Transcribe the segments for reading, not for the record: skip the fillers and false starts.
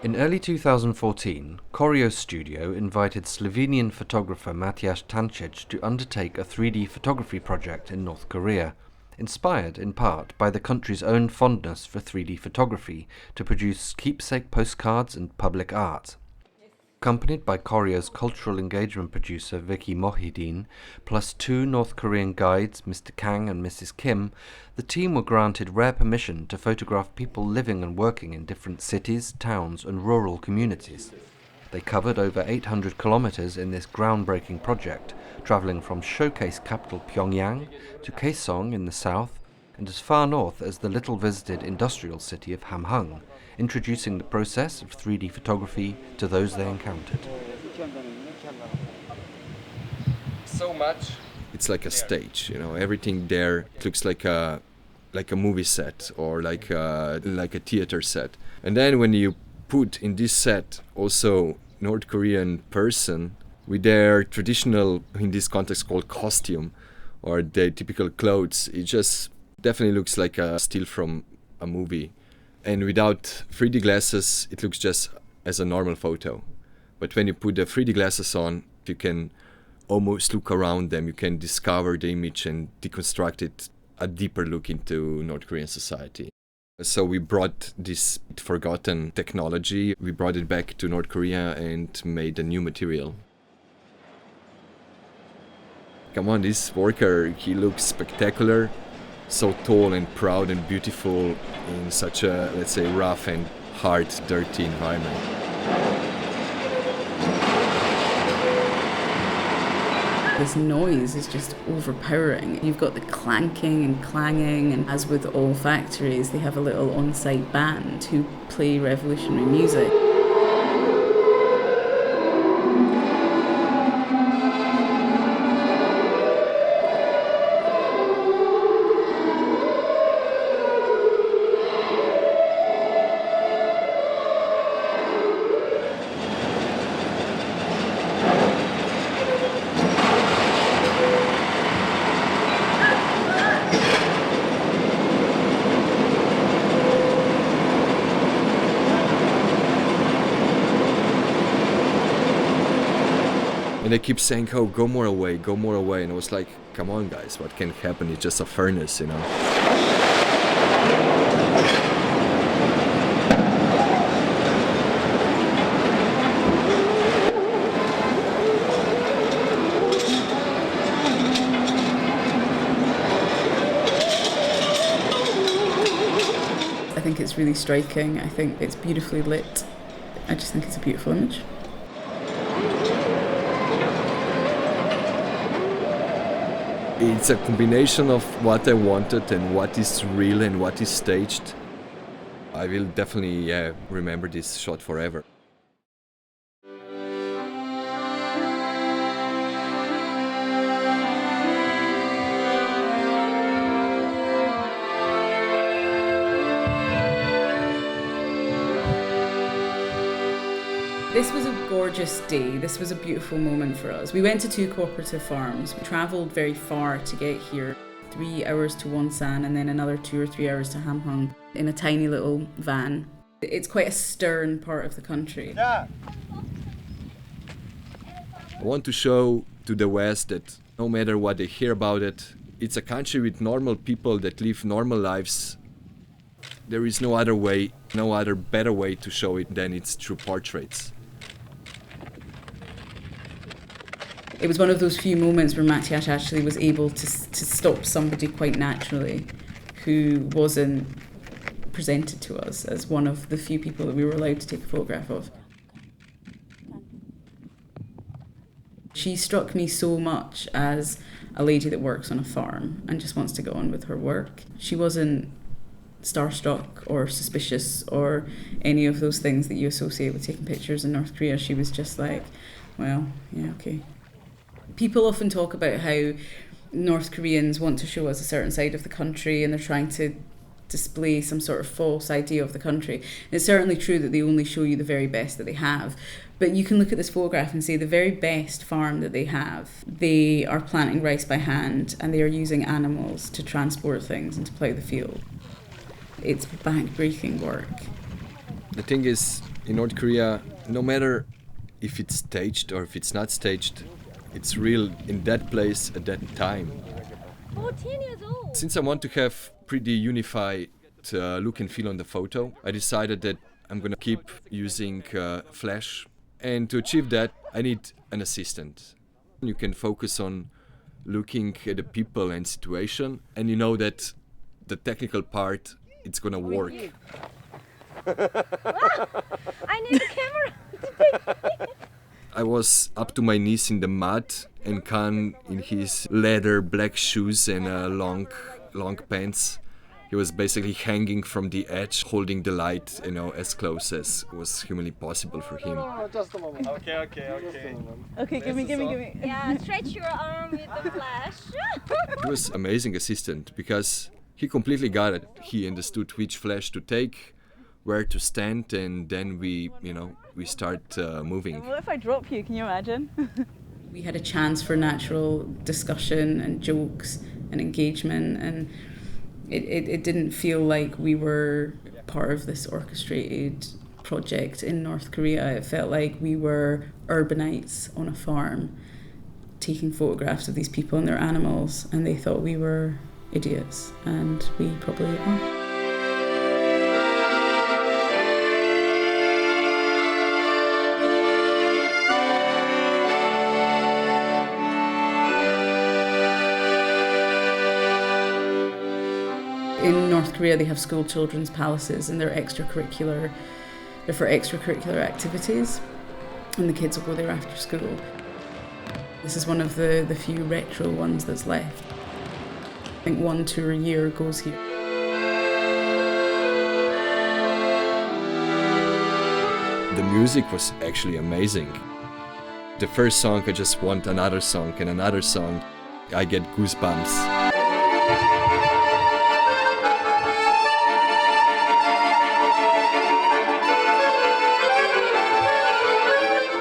In early 2014, Koryo Studio invited Slovenian photographer Matjaž Tančič to undertake a 3D photography project in North Korea, inspired in part by the country's own fondness for 3D photography to produce keepsake postcards and public art. Accompanied by Koryo's cultural engagement producer Vicky Mohieddeen, plus 2 North Korean guides, Mr. Kang and Mrs. Kim, the team were granted rare permission to photograph people living and working in different cities, towns and rural communities. They covered over 800 kilometers in this groundbreaking project, traveling from showcase capital Pyongyang to Kaesong in the south and as far north as the little visited industrial city of Hamhung, introducing the process of 3D photography to those they encountered. So much. It's like a stage, you know. Everything there looks like a movie set or like a theater set. And then when you put in this set also North Korean person with their traditional, in this context called costume, or their typical clothes, it just definitely looks like a still from a movie. And without 3D glasses, it looks just as a normal photo. But when you put the 3D glasses on, you can almost look around them. You can discover the image and deconstruct it, a deeper look into North Korean society. So we brought this forgotten technology, we brought it back to North Korea and made a new material. Come on, this worker, he looks spectacular. So tall and proud and beautiful in such a, let's say, rough and hard, dirty environment. This noise is just overpowering. You've got the clanking and clanging, and as with all factories, they have a little on-site band who play revolutionary music. And they keep saying, oh, go more away. And I was like, come on, guys, what can happen? It's just a furnace, you know. I think it's really striking. I think it's beautifully lit. I just think it's a beautiful image. It's a combination of what I wanted and what is real and what is staged. I will definitely remember this shot forever. This was a gorgeous day. This was a beautiful moment for us. We went to 2 cooperative farms. We travelled very far to get here. 3 hours to Wonsan and then another 2 or 3 hours to Hamhung in a tiny little van. It's quite a stern part of the country. I want to show to the West that no matter what they hear about it, it's a country with normal people that live normal lives. There is no other way, no other better way to show it than it's through portraits. It was one of those few moments where Matjaž actually was able to stop somebody quite naturally who wasn't presented to us as one of the few people that we were allowed to take a photograph of. She struck me so much as a lady that works on a farm and just wants to get on with her work. She wasn't starstruck or suspicious or any of those things that you associate with taking pictures in North Korea. She was just like, well, yeah, okay. People often talk about how North Koreans want to show us a certain side of the country, and they're trying to display some sort of false idea of the country. And it's certainly true that they only show you the very best that they have. But you can look at this photograph and say the very best farm that they have, they are planting rice by hand and they are using animals to transport things and to plough the field. It's back-breaking work. The thing is, in North Korea, no matter if it's staged or if it's not staged, it's real in that place at that time. 14 years old. Since I want to have pretty unified look and feel on the photo, I decided that I'm gonna keep using flash. And to achieve that, I need an assistant. You can focus on looking at the people and situation, and you know that the technical part, it's gonna work. I need a camera. I was up to my knees in the mud, and Khan in his leather black shoes and long pants. He was basically hanging from the edge, holding the light, as close as was humanly possible for him. Just a moment. Okay. Okay, give me. Yeah, stretch your arm with the flash. He was an amazing assistant because he completely got it. He understood which flash to take, where to stand, and then we start moving. What if I drop you? Can you imagine? We had a chance for natural discussion and jokes and engagement, and it didn't feel like we were part of this orchestrated project in North Korea. It felt like we were urbanites on a farm taking photographs of these people and their animals, and they thought we were idiots, and we probably are. In North Korea, they have school children's palaces, and they're for extracurricular activities, and the kids will go there after school. This is one of the few retro ones that's left. I think 1 tour a year goes here. The music was actually amazing. The first song, I just want another song and another song. I get goosebumps.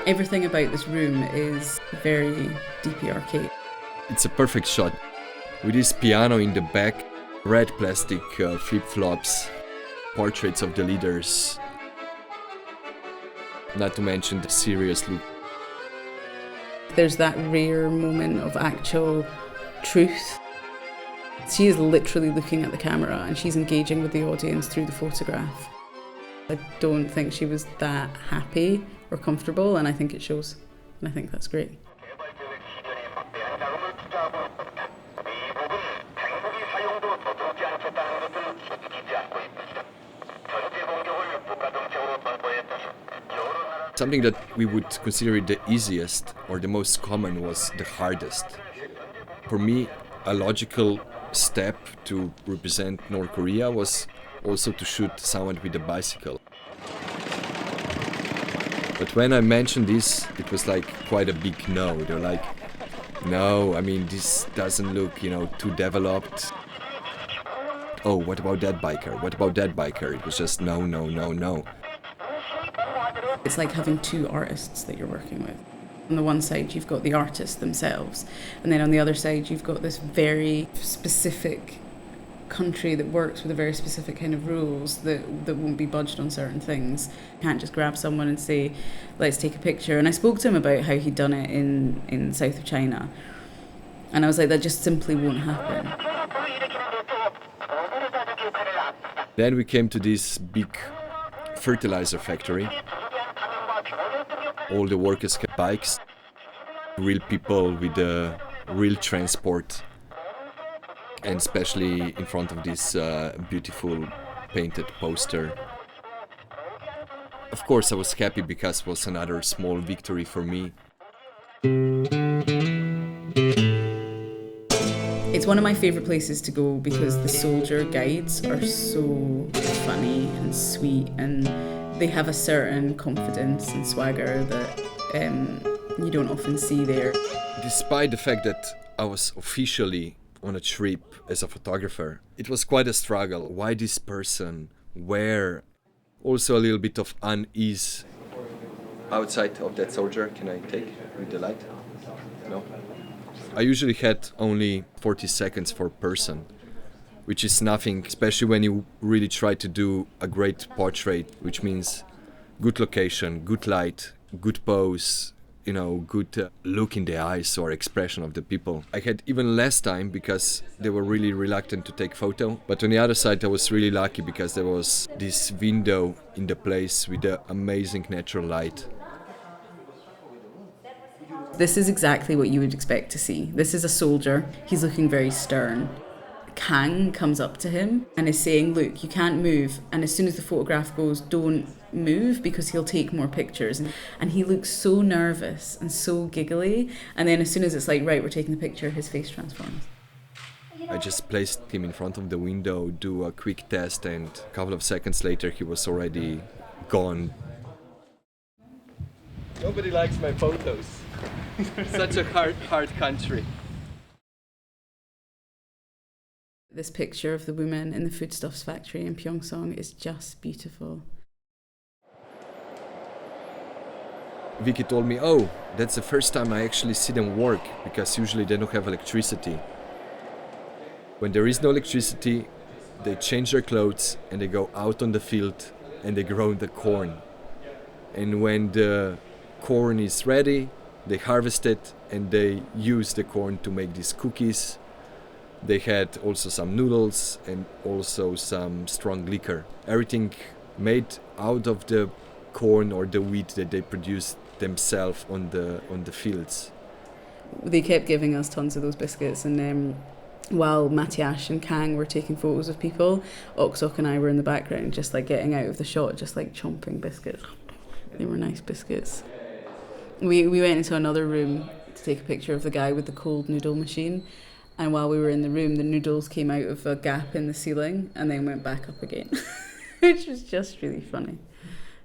Everything about this room is very DP arcade. It's a perfect shot. With this piano in the back, red plastic flip-flops, portraits of the leaders. Not to mention the serious look. There's that rare moment of actual truth. She is literally looking at the camera and she's engaging with the audience through the photograph. I don't think she was that happy or comfortable, and I think it shows, and I think that's great. Something that we would consider the easiest or the most common was the hardest. For me, a logical step to represent North Korea was also to shoot someone with a bicycle. But when I mentioned this, it was like quite a big no. They're like, no, I mean, this doesn't look, too developed. Oh, what about that biker? What about that biker? It was just no. It's like having two artists that you're working with. On the one side, you've got the artists themselves, and then on the other side, you've got this very specific country that works with a very specific kind of rules that won't be budged on certain things. You can't just grab someone and say, let's take a picture. And I spoke to him about how he'd done it in south of China. And I was like, that just simply won't happen. Then we came to this big fertilizer factory. All the workers had bikes, real people with real transport. And especially in front of this beautiful painted poster. Of course, I was happy because it was another small victory for me. It's one of my favourite places to go because the soldier guides are so funny and sweet, and they have a certain confidence and swagger that you don't often see there. Despite the fact that I was officially on a trip as a photographer, it was quite a struggle. Why this person? Where? Also a little bit of unease. Outside of that soldier, can I take with the light? No? I usually had only 40 seconds per person, which is nothing, especially when you really try to do a great portrait, which means good location, good light, good pose, you know, good look in the eyes or expression of the people. I had even less time because they were really reluctant to take photo. But on the other side, I was really lucky because there was this window in the place with the amazing natural light. This is exactly what you would expect to see. This is a soldier. He's looking very stern. Kang comes up to him and is saying, look, you can't move. And as soon as the photograph goes, don't move because he'll take more pictures. And he looks so nervous and so giggly. And then as soon as it's like, right, we're taking the picture, his face transforms. I just placed him in front of the window, do a quick test, and a couple of seconds later he was already gone. Nobody likes my photos. Such a hard country. This picture of the woman in the foodstuffs factory in Pyeongchang is just beautiful. Vicky told me, oh, that's the first time I actually see them work, because usually they don't have electricity. When there is no electricity, they change their clothes and they go out on the field and they grow the corn. And when the corn is ready, they harvest it and they use the corn to make these cookies. They had also some noodles and also some strong liquor. Everything made out of the corn or the wheat that they produced themselves on the fields. They kept giving us tons of those biscuits, and while Matjaž and Kang were taking photos of people, Oksok and I were in the background just like getting out of the shot, just like chomping biscuits. They were nice biscuits. We went into another room to take a picture of the guy with the cold noodle machine, and while we were in the room, the noodles came out of a gap in the ceiling and then went back up again, which was just really funny.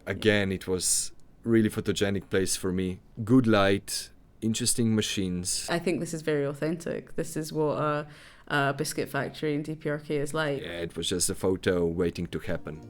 Again, it was really photogenic place for me. Good light, interesting machines. I think this is very authentic. This is what a biscuit factory in DPRK is like. Yeah, it was just a photo waiting to happen.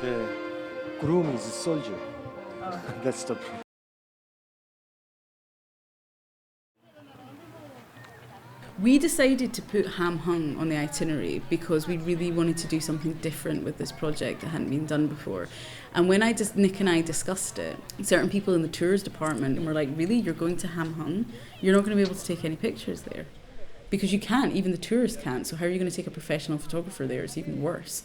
The groom is a soldier. That's the problem. We decided to put Hamhung on the itinerary because we really wanted to do something different with this project that hadn't been done before. And when Nick and I discussed it, certain people in the tours department were like, really, you're going to Hamhung? You're not going to be able to take any pictures there. Because you can't, even the tourists can't, so how are you going to take a professional photographer there? It's even worse.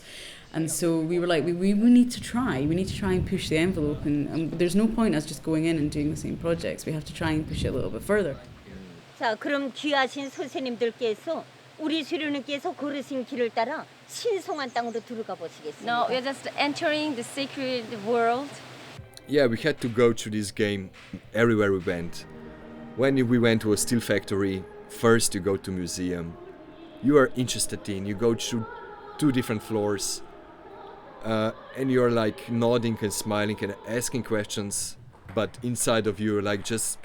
And so we were like, we need to try and push the envelope, and there's no point us just going in and doing the same projects. We have to try and push it a little bit further. 자, 그럼 귀하신 선생님들께서 우리 수련님께서 걸으신 길을 따라 신성한 땅으로 들어가 보시겠습니다. No, we're just entering the sacred world. Yeah, we had to go through this game everywhere we went. When we went to a steel factory, first you go to museum. You are interested in, you go through 2 different floors, and you're like nodding and smiling and asking questions, but inside of you like just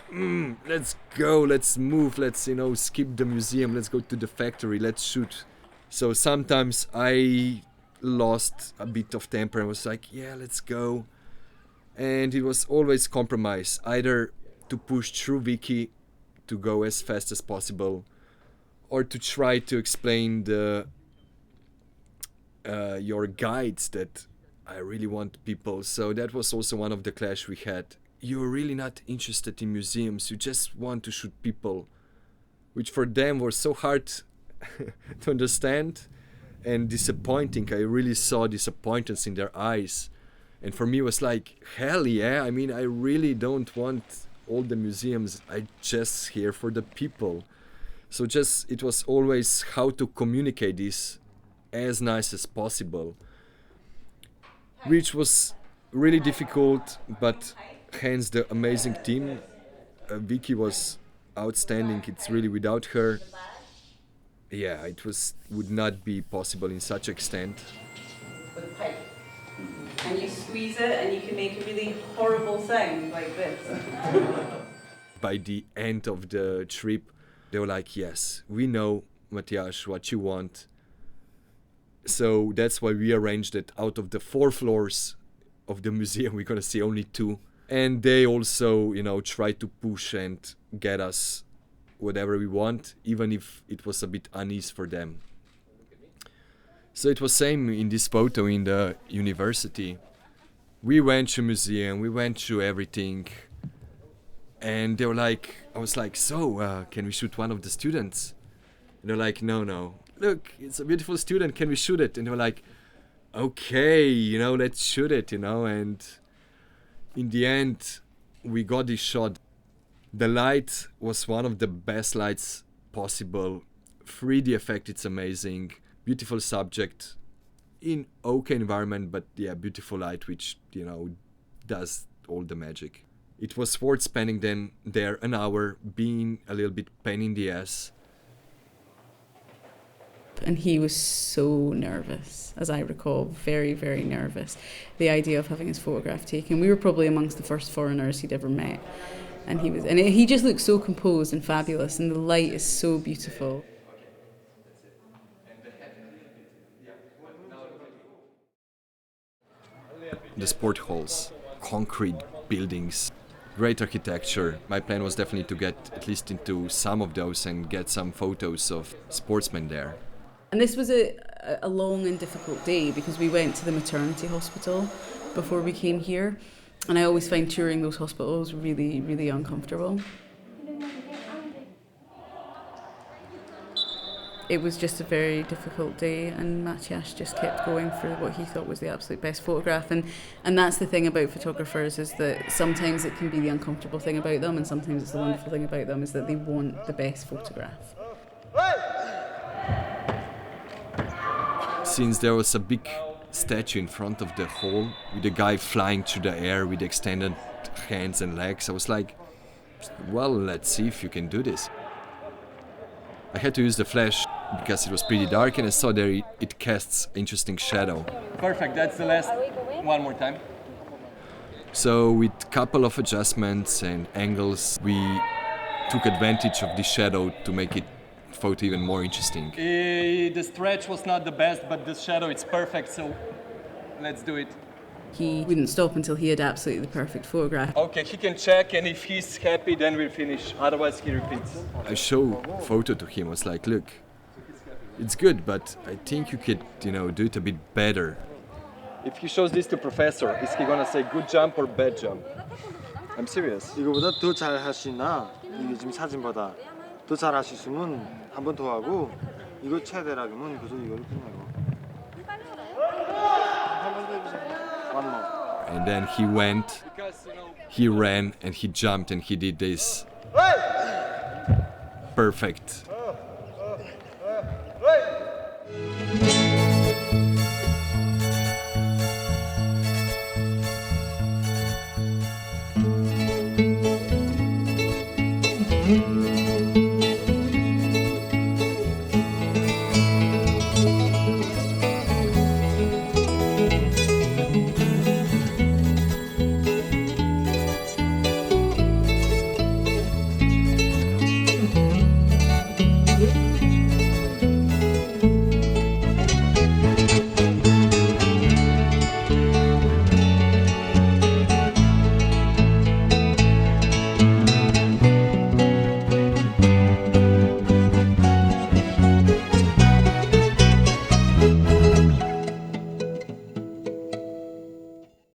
let's go, let's move, let's skip the museum, let's go to the factory, let's shoot. So sometimes I lost a bit of temper and was like, yeah, let's go. And it was always compromise, either to push through Vicky to go as fast as possible, or to try to explain your guides that I really want people. So that was also one of the clash we had. You're really not interested in museums, you just want to shoot people, which for them was so hard to understand, and disappointing. I really saw disappointments in their eyes. And for me, it was like, hell yeah. I mean, I really don't want all the museums. I'm just here for the people. So just, it was always how to communicate this as nice as possible, which was really difficult, but hence the amazing team. Vicky was outstanding. It's really, without her, yeah, it would not be possible in such extent. With pipe. And you squeeze it and you can make a really horrible sound like this. By the end of the trip, they were like, yes, we know, Matjaž, what you want. So that's why we arranged it. Out of the 4 floors of the museum, we're going to see only 2. And they also, try to push and get us whatever we want, even if it was a bit unease for them. So it was same in this photo in the university. We went to museum, we went to everything. And they were like, I was like, so can we shoot one of the students? And they're like, no. Look, it's a beautiful student, can we shoot it? And they were like, okay, let's shoot it, And in the end, we got this shot. The light was one of the best lights possible. 3D effect, it's amazing. Beautiful subject in okay environment, but yeah, beautiful light, which, does all the magic. It was worth spending then there an hour, being a little bit pain in the ass. And he was so nervous, as I recall, very, very nervous. The idea of having his photograph taken. We were probably amongst the first foreigners he'd ever met. And he just looked so composed and fabulous, and the light is so beautiful. The sport halls, concrete buildings, great architecture. My plan was definitely to get at least into some of those and get some photos of sportsmen there. And this was a long and difficult day because we went to the maternity hospital before we came here. And I always find touring those hospitals really, really uncomfortable. It was just a very difficult day, and Matjaž just kept going for what he thought was the absolute best photograph. And that's the thing about photographers, is that sometimes it can be the uncomfortable thing about them, and sometimes it's the wonderful thing about them, is that they want the best photograph. Since there was a big statue in front of the hall with a guy flying through the air with extended hands and legs, I was like, well, let's see if you can do this. I had to use the flash because it was pretty dark, and I saw there it casts interesting shadow. Perfect, that's the last one more time. So with a couple of adjustments and angles, we took advantage of the shadow to make it photo even more interesting. The stretch was not the best, but the shadow it's perfect, so let's do it. He wouldn't stop until he had absolutely the perfect photograph. Okay, he can check, and if he's happy, then we'll finish. Otherwise, he repeats. I show photo to him. I was like, look, it's good, but I think you could, do it a bit better. If he shows this to professor, is he gonna say good jump or bad jump? I'm serious. 이거보다 더 잘 할 수 있나? 이게 지금 사진보다 더 잘 할 수 있으면 한 번 더 하고 이거 최대라면 그래서 이걸로 끝내고. One more. And then he went, he ran, and he jumped, and he did this perfect